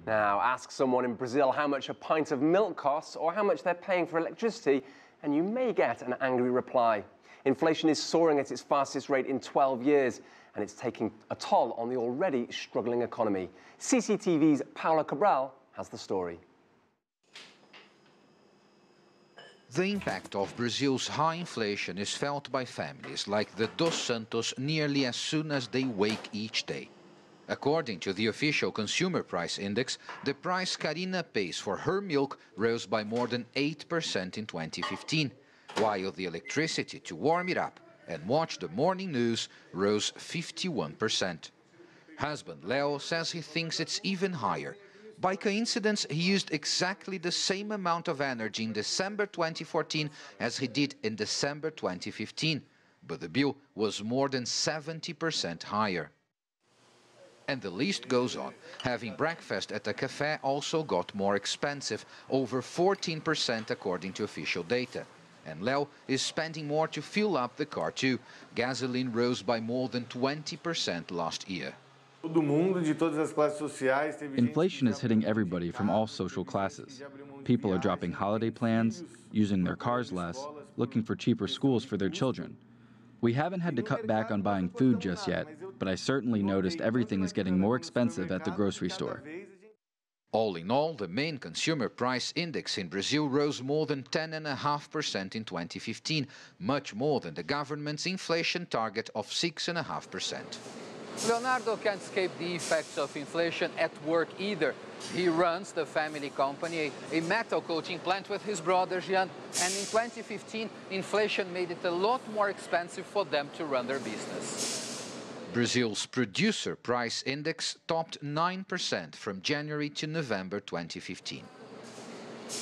Now, ask someone in Brazil how much a pint of milk costs or how much they're paying for electricity, and you may get an angry reply. Inflation is soaring at its fastest rate in 12 years, and it's taking a toll on the already struggling economy. CCTV's Paulo Cabral has the story. The impact of Brazil's high inflation is felt by families like the Dos Santos nearly as soon as they wake each day. According to the official Consumer Price Index, the price Karina pays for her milk rose by more than 8% in 2015, while the electricity to warm it up and watch the morning news rose 51%. Husband Leo says he thinks it's even higher. By coincidence, he used exactly the same amount of energy in December 2014 as he did in December 2015, but the bill was more than 70% higher. And the list goes on. Having breakfast at a cafe also got more expensive, over 14% according to official data. And Leo is spending more to fill up the car too. Gasoline rose by more than 20% last year. Inflation is hitting everybody from all social classes. People are dropping holiday plans, using their cars less, looking for cheaper schools for their children. We haven't had to cut back on buying food just yet, but I certainly noticed everything is getting more expensive at the grocery store. All in all, the main consumer price index in Brazil rose more than 10.5% in 2015, much more than the government's inflation target of 6.5%. Leonardo can't escape the effects of inflation at work either. He runs the family company, a metal coating plant with his brother Jean, and in 2015, inflation made it a lot more expensive for them to run their business. Brazil's producer price index topped 9% from January to November 2015.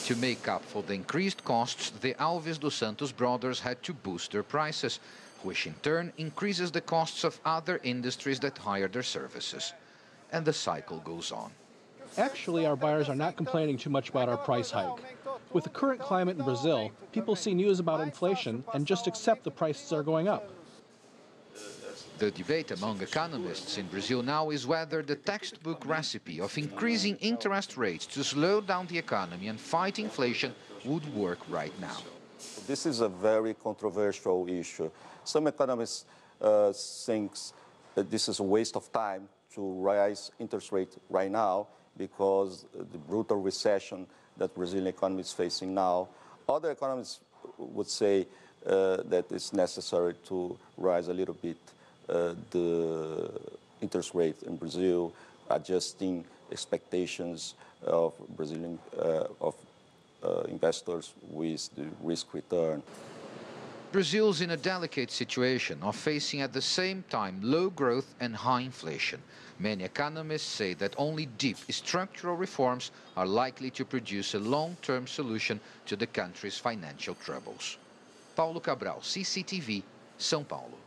To make up for the increased costs, the Alves dos Santos brothers had to boost their prices, which in turn increases the costs of other industries that hire their services. And the cycle goes on. Actually, our buyers are not complaining too much about our price hike. With the current climate in Brazil, people see news about inflation and just accept the prices are going up. The debate among economists in Brazil now is whether the textbook recipe of increasing interest rates to slow down the economy and fight inflation would work right now. This is a very controversial issue. Some economists think that this is a waste of time to raise interest rates right now because the brutal recession that Brazilian economy is facing now. Other economists would say that it's necessary to raise a little bit the interest rate in Brazil, adjusting expectations of Brazilian investors with the risk return. Brazil's in a delicate situation of facing at the same time low growth and high inflation. Many economists say that only deep structural reforms are likely to produce a long-term solution to the country's financial troubles. Paulo Cabral, CCTV, São Paulo.